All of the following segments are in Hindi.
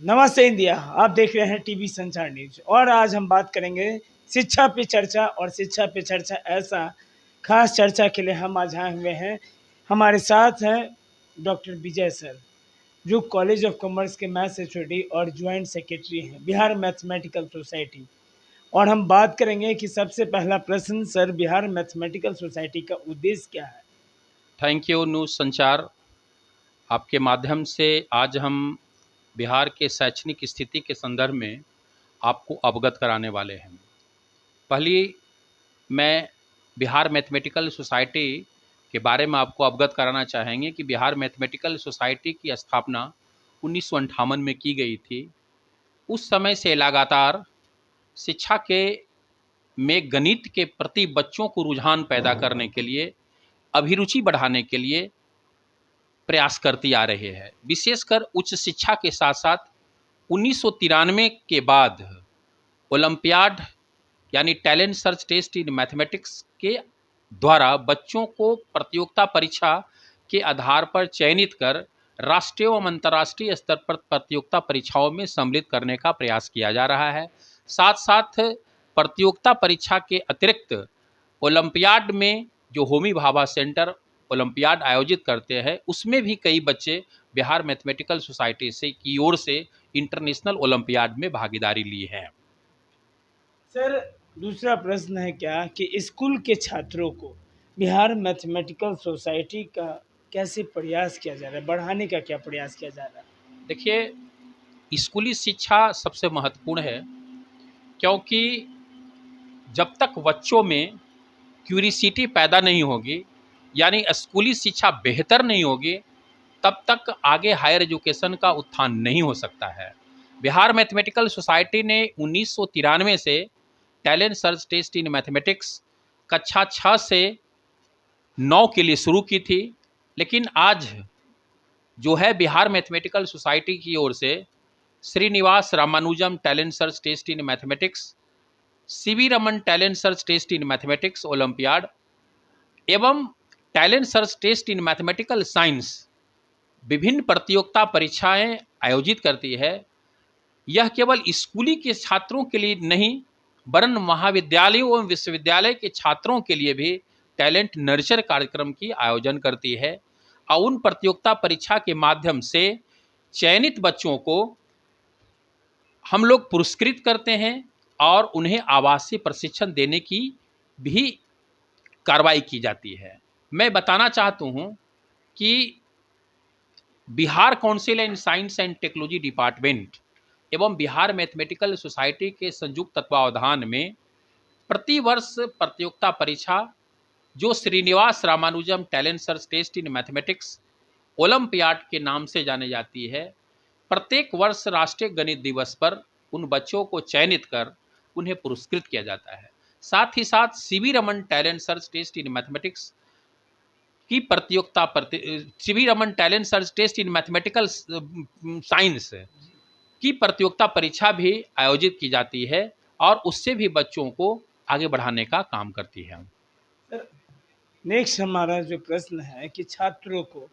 नमस्ते इंडिया। आप देख रहे हैं टीवी संचार न्यूज और आज हम बात करेंगे शिक्षा पे चर्चा। और शिक्षा पे चर्चा ऐसा खास चर्चा के लिए हम आज आए हुए हैं। हमारे साथ हैं डॉक्टर विजय सर, जो कॉलेज ऑफ कॉमर्स के मैथ्स एचओडी और ज्वाइंट सेक्रेटरी हैं बिहार मैथमेटिकल सोसाइटी। और हम बात करेंगे कि सबसे पहला प्रश्न सर, बिहार मैथमेटिकल सोसाइटी का उद्देश्य क्या है? थैंक यू न्यूज़ संचार। आपके माध्यम से आज हम बिहार के शैक्षणिक स्थिति के संदर्भ में आपको अवगत कराने वाले हैं। पहली मैं बिहार मैथमेटिकल सोसाइटी के बारे में आपको अवगत कराना चाहेंगे कि बिहार मैथमेटिकल सोसाइटी की स्थापना 1958 में की गई थी। उस समय से लगातार शिक्षा के में गणित के प्रति बच्चों को रुझान पैदा करने के लिए, अभिरुचि बढ़ाने के लिए प्रयास करती आ रहे हैं। विशेषकर उच्च शिक्षा के साथ साथ 1993 के बाद ओलंपियाड यानी talent search test in mathematics के द्वारा बच्चों को प्रतियोगिता परीक्षा के आधार पर चयनित कर राष्ट्रीय एवं अंतर्राष्ट्रीय स्तर पर प्रतियोगिता परीक्षाओं में सम्मिलित करने का प्रयास किया जा रहा है। साथ साथ प्रतियोगिता परीक्षा के अतिरिक्त ओलंपियाड में जो होमी भाभा सेंटर ओलंपियाड आयोजित करते हैं, उसमें भी कई बच्चे बिहार मैथमेटिकल सोसाइटी से की ओर से इंटरनेशनल ओलंपियाड में भागीदारी ली है। सर, दूसरा प्रश्न है क्या कि स्कूल के छात्रों को बिहार मैथमेटिकल सोसाइटी का कैसे प्रयास किया जा रहा है, बढ़ाने का क्या प्रयास किया जा रहा है? देखिए, स्कूली शिक्षा सबसे महत्वपूर्ण है, क्योंकि जब तक बच्चों में क्यूरिसिटी पैदा नहीं होगी, यानी स्कूली शिक्षा बेहतर नहीं होगी, तब तक आगे हायर एजुकेशन का उत्थान नहीं हो सकता है। बिहार मैथमेटिकल सोसाइटी ने 1993 से talent search test in mathematics कक्षा 6 से 9 के लिए शुरू की थी, लेकिन आज जो है बिहार मैथमेटिकल सोसाइटी की ओर से Srinivasa Ramanujan talent search test in mathematics, CV Raman talent search test in mathematics olympiad एवं talent search test in mathematical science विभिन्न प्रतियोगिता परीक्षाएं आयोजित करती है। यह केवल स्कूली के छात्रों के लिए नहीं, वरन महाविद्यालयों एवं विश्वविद्यालय के छात्रों के लिए भी टैलेंट नर्चर कार्यक्रम की आयोजन करती है और उन प्रतियोगिता परीक्षा के माध्यम से चयनित बच्चों को हम लोग पुरस्कृत करते हैं और उन्हें आवासीय प्रशिक्षण देने की भी कार्रवाई की जाती है। मैं बताना चाहता हूँ कि Bihar council in science and technology department एवं बिहार मैथमेटिकल सोसाइटी के संयुक्त तत्वावधान में प्रतिवर्ष प्रतियोगिता परीक्षा जो Srinivasa Ramanujan talent search test in mathematics olympiad के नाम से जाने जाती है, प्रत्येक वर्ष राष्ट्रीय गणित दिवस पर उन बच्चों को चयनित कर उन्हें पुरस्कृत किया जाता है। साथ ही साथ C V Raman talent search test in mathematics की प्रतियोगिता C V Raman talent search test in mathematical science की प्रतियोगिता परीक्षा भी आयोजित की जाती है और उससे भी बच्चों को आगे बढ़ाने का काम करती है। नेक्स्ट हमारा जो प्रश्न है कि छात्रों को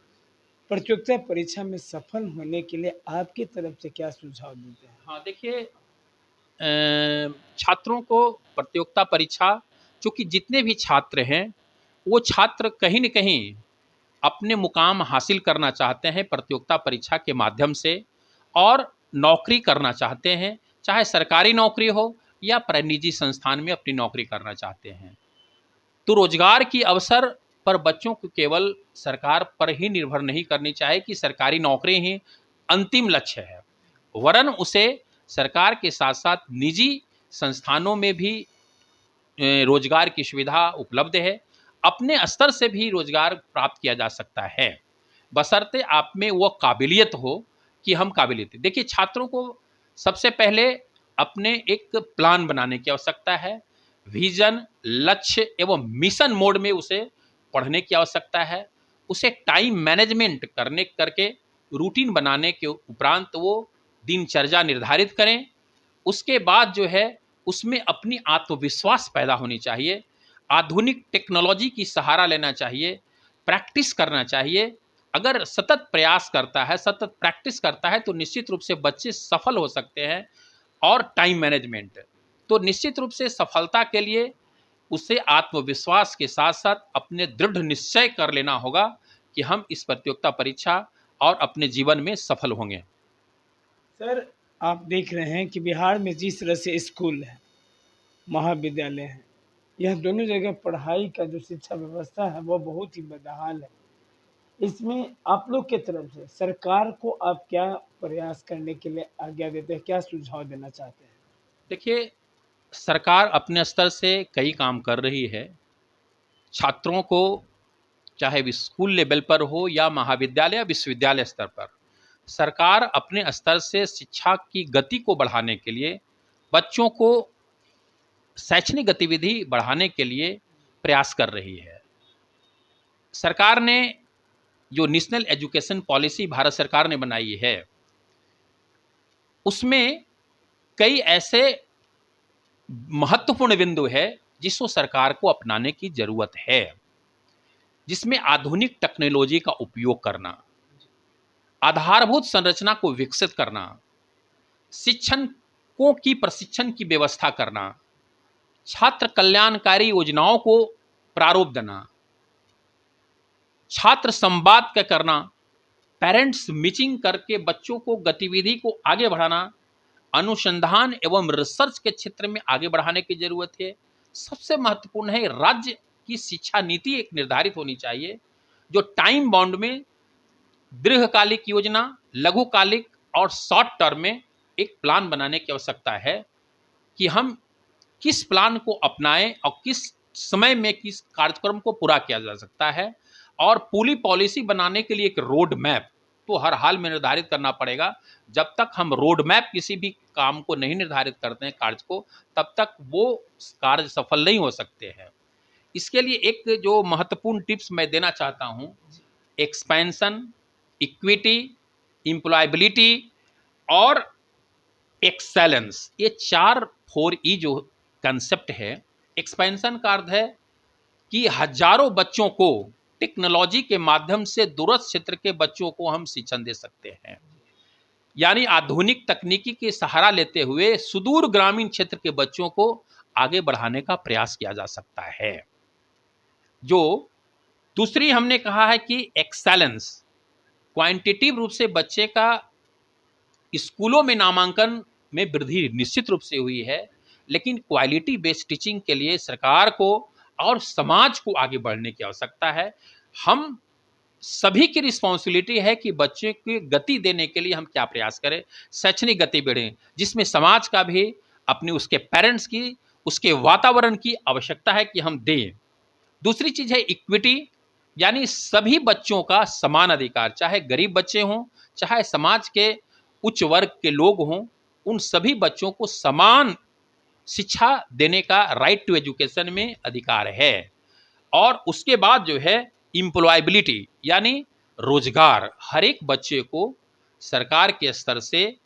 प्रतियोगिता परीक्षा में सफल होने के लिए आपकी तरफ से क्या सुझाव देते हैं? हाँ, देखिए, छात्रों को प्रतियोगिता परीक्षा, चूँकि जितने भी छात्र हैं वो छात्र कहीं न कहीं अपने मुकाम हासिल करना चाहते हैं प्रतियोगिता परीक्षा के माध्यम से और नौकरी करना चाहते हैं, चाहे सरकारी नौकरी हो या निजी संस्थान में अपनी नौकरी करना चाहते हैं। तो रोजगार की अवसर पर बच्चों को केवल सरकार पर ही निर्भर नहीं करनी चाहिए कि सरकारी नौकरी ही अंतिम लक्ष्य है, वरन उसे सरकार के साथ साथ निजी संस्थानों में भी रोजगार की सुविधा उपलब्ध है। अपने स्तर से भी रोजगार प्राप्त किया जा सकता है, बशर्ते आप में वो काबिलियत हो कि हम काबिलियत। देखिए, छात्रों को सबसे पहले अपने एक प्लान बनाने की आवश्यकता है, विजन, लक्ष्य एवं मिशन मोड में उसे पढ़ने की आवश्यकता है। उसे टाइम मैनेजमेंट करके रूटीन बनाने के उपरांत वो दिनचर्या निर्धारित करें। उसके बाद जो है उसमें अपनी आत्मविश्वास पैदा होनी चाहिए, आधुनिक टेक्नोलॉजी की सहारा लेना चाहिए, प्रैक्टिस करना चाहिए। अगर सतत प्रयास करता है, सतत प्रैक्टिस करता है, तो निश्चित रूप से बच्चे सफल हो सकते हैं। और टाइम मैनेजमेंट, तो निश्चित रूप से सफलता के लिए उसे आत्मविश्वास के साथ साथ अपने दृढ़ निश्चय कर लेना होगा कि हम इस प्रतियोगिता परीक्षा और अपने जीवन में सफल होंगे। सर, आप देख रहे हैं कि बिहार में जिस तरह से स्कूल है, महाविद्यालय है, यह दोनों जगह पढ़ाई का जो शिक्षा व्यवस्था है वो बहुत ही बदहाल है। इसमें आप लोग की तरफ से सरकार को आप क्या प्रयास करने के लिए आज्ञा देते हैं, क्या सुझाव देना चाहते हैं? देखिए, सरकार अपने स्तर से कई काम कर रही है। छात्रों को, चाहे वो स्कूल लेवल पर हो या महाविद्यालय या विश्वविद्यालय स्तर पर, सरकार अपने स्तर से शिक्षा की गति को बढ़ाने के लिए, बच्चों को शैक्षणिक गतिविधि बढ़ाने के लिए प्रयास कर रही है। सरकार ने जो नेशनल एजुकेशन पॉलिसी भारत सरकार ने बनाई है, उसमें कई ऐसे महत्वपूर्ण बिंदु है जिसको सरकार को अपनाने की जरूरत है, जिसमें आधुनिक टेक्नोलॉजी का उपयोग करना, आधारभूत संरचना को विकसित करना, शिक्षकों की प्रशिक्षण की व्यवस्था करना, छात्र कल्याणकारी योजनाओं को प्रारूप देना, छात्र संवाद का करना, पेरेंट्स मीटिंग करके बच्चों को गतिविधि को आगे बढ़ाना, अनुसंधान एवं रिसर्च के क्षेत्र में आगे बढ़ाने की जरूरत है। सबसे महत्वपूर्ण है, राज्य की शिक्षा नीति एक निर्धारित होनी चाहिए जो टाइम बाउंड में दीर्घकालिक योजना, लघुकालिक और शॉर्ट टर्म में एक प्लान बनाने की आवश्यकता है कि हम किस प्लान को अपनाएं और किस समय में किस कार्यक्रम को पूरा किया जा सकता है। और पूरी पॉलिसी बनाने के लिए एक रोड मैप तो हर हाल में निर्धारित करना पड़ेगा। जब तक हम रोड मैप किसी भी काम को नहीं निर्धारित करते हैं, कार्य को, तब तक वो कार्य सफल नहीं हो सकते हैं। इसके लिए एक जो महत्वपूर्ण टिप्स मैं देना चाहता हूं, एक्सपेंशन, इक्विटी, एम्प्लॉयबिलिटी और एक्सेलेंस, ये 4 जो कंसेप्ट है। एक्सपेंशन का अर्थ है कि हजारों बच्चों को टेक्नोलॉजी के माध्यम से दूरस्थ क्षेत्र के बच्चों को हम शिक्षण दे सकते हैं, यानी आधुनिक तकनीकी के सहारा लेते हुए सुदूर ग्रामीण क्षेत्र के बच्चों को आगे बढ़ाने का प्रयास किया जा सकता है। जो दूसरी हमने कहा है कि एक्सेलेंस, क्वांटिटेटिव रूप से बच्चे का स्कूलों में नामांकन में वृद्धि निश्चित रूप से हुई है, लेकिन क्वालिटी बेस्ड टीचिंग के लिए सरकार को और समाज को आगे बढ़ने की आवश्यकता है। हम सभी की रिस्पॉन्सिबिलिटी है कि बच्चे की गति देने के लिए हम क्या प्रयास करें, शैक्षणिक गति बढ़े, जिसमें समाज का भी, अपने उसके पेरेंट्स की, उसके वातावरण की आवश्यकता है कि हम दें। दूसरी चीज है इक्विटी, यानी सभी बच्चों का समान अधिकार, चाहे गरीब बच्चे हों, चाहे समाज के उच्च वर्ग के लोग हों, उन सभी बच्चों को समान शिक्षा देने का राइट टू एजुकेशन में अधिकार है। और उसके बाद जो है एम्प्लॉयबिलिटी, यानी रोजगार, हर एक बच्चे को सरकार के स्तर से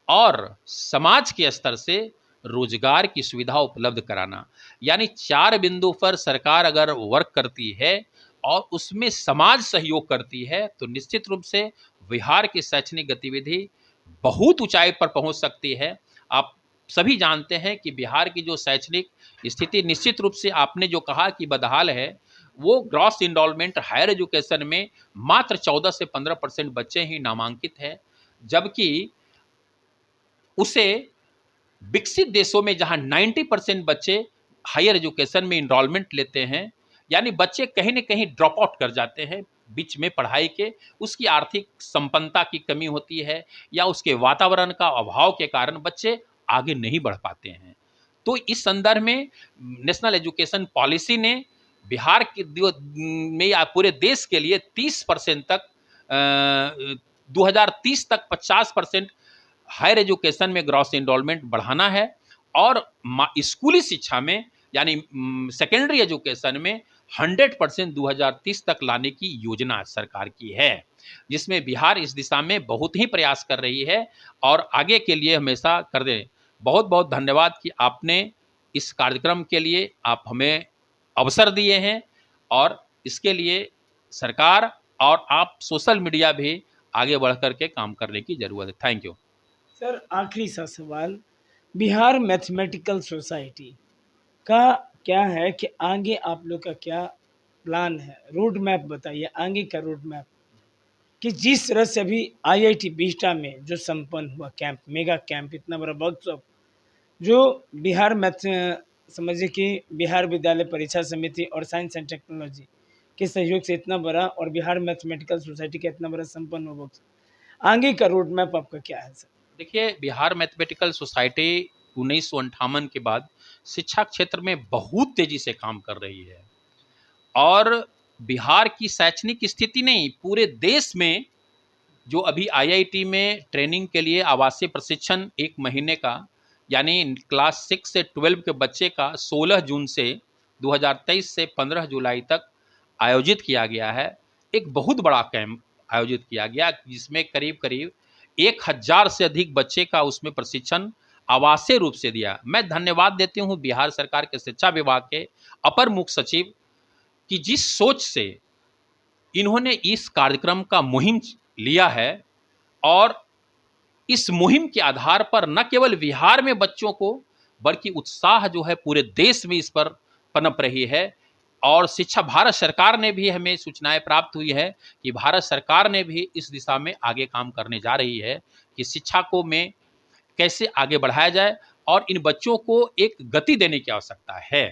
और समाज के स्तर से रोजगार की सुविधा उपलब्ध कराना। यानी 4 बिंदु पर सरकार अगर वर्क करती है और उसमें समाज सहयोग करती है, तो निश्चित रूप से बिहार की शैक्षणिक गतिविधि बहुत ऊंचाई पर पहुंच सकती है। आप सभी जानते हैं कि बिहार की जो शैक्षणिक स्थिति निश्चित रूप से आपने जो कहा कि बदहाल है, वो ग्रॉस इनरोलमेंट हायर एजुकेशन में मात्र 14 से 15% बच्चे ही नामांकित हैं, जबकि उसे विकसित देशों में जहां 90% बच्चे हायर एजुकेशन में इनरोलमेंट लेते हैं, यानी बच्चे कहीं ना कहीं ड्रॉप आउट कर जाते हैं बीच में पढ़ाई के, उसकी आर्थिक संपन्नता की कमी होती है या उसके वातावरण का अभाव के कारण बच्चे आगे नहीं बढ़ पाते हैं। तो इस संदर्भ में नेशनल एजुकेशन पॉलिसी ने बिहार के में या पूरे देश के लिए 30% तक 2030 तक 50% हायर एजुकेशन में ग्रॉस एनरोलमेंट बढ़ाना है और स्कूली शिक्षा में यानी सेकेंडरी एजुकेशन में 100% 2030 तक लाने की योजना सरकार की है, जिसमें बिहार इस दिशा में बहुत ही प्रयास कर रही है और आगे के लिए हमेशा कर दें। बहुत बहुत धन्यवाद कि आपने इस कार्यक्रम के लिए आप हमें अवसर दिए हैं और इसके लिए सरकार और आप सोशल मीडिया भी आगे बढ़ कर के काम करने की ज़रूरत है। Thank you. सर आखिरी सा सवाल, बिहार मैथमेटिकल सोसाइटी का क्या है कि आगे आप लोग का क्या प्लान है, रोड मैप बताइए आगे का रोड मैप, कि जिस तरह से अभी आईआईटी बिस्टा में जो संपन्न हुआ कैंप, मेगा कैंप, इतना बड़ा वर्कशॉप, जो बिहार मैथ, समझिए कि बिहार विद्यालय परीक्षा समिति और साइंस एंड टेक्नोलॉजी के सहयोग से इतना बड़ा, और बिहार मैथमेटिकल सोसाइटी का इतना बड़ा संपन्न हुआ वर्कशॉप, आगे का रोड मैप आपका क्या है सर? देखिए, बिहार मैथमेटिकल सोसाइटी 1958 के बाद शिक्षा क्षेत्र में बहुत तेजी से काम कर रही है, और बिहार की शैक्षणिक स्थिति नहीं, पूरे देश में जो अभी आईआईटी में ट्रेनिंग के लिए आवासीय प्रशिक्षण 1 महीने का, यानी क्लास 6 से 12 के बच्चे का 16 जून से 2023 से 15 जुलाई तक आयोजित किया गया है। एक बहुत बड़ा कैंप आयोजित किया गया, जिसमें करीब करीब 1000 से अधिक बच्चे का उसमें प्रशिक्षण आवासीय रूप से दिया। मैं धन्यवाद देती हूँ बिहार सरकार के शिक्षा विभाग के अपर मुख्य सचिव कि जिस सोच से इन्होंने इस कार्यक्रम का मुहिम लिया है, और इस मुहिम के आधार पर न केवल बिहार में बच्चों को, बल्कि उत्साह जो है पूरे देश में इस पर पनप रही है। और शिक्षा, भारत सरकार ने भी, हमें सूचनाएं प्राप्त हुई है कि भारत सरकार ने भी इस दिशा में आगे काम करने जा रही है कि शिक्षा को में कैसे आगे बढ़ाया जाए, और इन बच्चों को एक गति देने की आवश्यकता है।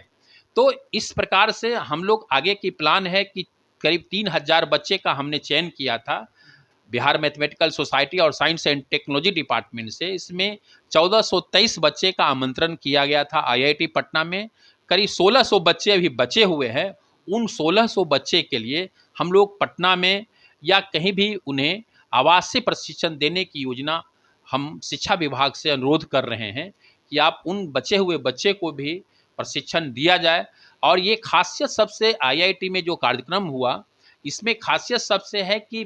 तो इस प्रकार से हम लोग आगे की प्लान है कि करीब 3000 बच्चे का हमने चयन किया था बिहार मैथमेटिकल सोसाइटी और साइंस एंड टेक्नोलॉजी डिपार्टमेंट से। इसमें 1423 बच्चे का आमंत्रण किया गया था आईआईटी पटना में। करीब 1600 बच्चे अभी बचे हुए हैं। उन 1600 बच्चे के लिए हम लोग पटना में या कहीं भी उन्हें आवासीय प्रशिक्षण देने की योजना हम शिक्षा विभाग से अनुरोध कर रहे हैं कि आप उन बचे हुए बच्चे को भी प्रशिक्षण दिया जाए। और ये खासियत सबसे आईआईटी में जो कार्यक्रम हुआ, इसमें खासियत सबसे है कि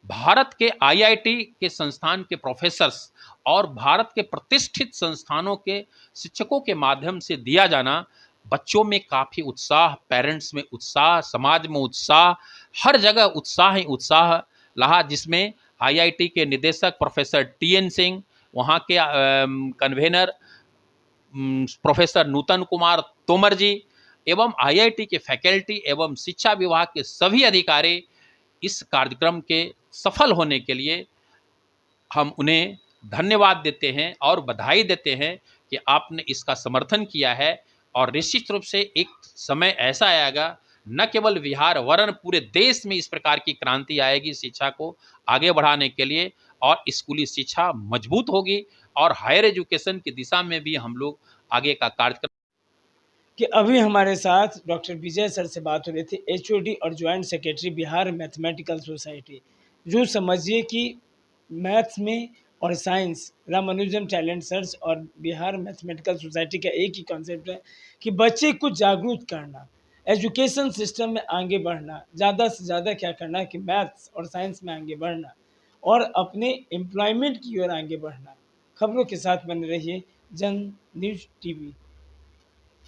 भारत के आईआईटी के संस्थान के प्रोफेसर्स और भारत के प्रतिष्ठित संस्थानों के शिक्षकों के माध्यम से दिया जाना, बच्चों में काफ़ी उत्साह, पेरेंट्स में उत्साह, समाज में उत्साह, हर जगह उत्साह ही उत्साह रहा, जिसमें आईआईटी के निदेशक प्रोफेसर टीएन सिंह, वहाँ के कन्वेनर प्रोफेसर नूतन कुमार तोमर जी, एवं आईआईटी के फैकल्टी एवं शिक्षा विभाग के सभी अधिकारी इस कार्यक्रम के सफल होने के लिए हम उन्हें धन्यवाद देते हैं और बधाई देते हैं कि आपने इसका समर्थन किया है। और निश्चित रूप से एक समय ऐसा आएगा, न केवल बिहार वरन पूरे देश में इस प्रकार की क्रांति आएगी शिक्षा को आगे बढ़ाने के लिए, और स्कूली शिक्षा मजबूत होगी, और हायर एजुकेशन की दिशा में भी हम लोग आगे का कार्यक्रम। कि अभी हमारे साथ डॉक्टर विजय सर से बात हो रही थी, एचओडी और joint secretary Bihar mathematical society, जो समझिए कि मैथ्स में और साइंस रामानुजम टैलेंट सर्च और बिहार मैथमेटिकल सोसाइटी का एक ही कॉन्सेप्ट है कि बच्चे को जागरूक करना, एजुकेशन सिस्टम में आगे बढ़ना, ज़्यादा से ज़्यादा क्या करना कि मैथ्स और साइंस में आगे बढ़ना और अपने एम्प्लॉयमेंट की ओर आगे बढ़ना। खबरों के साथ बने रहिए जन न्यूज़ टीवी।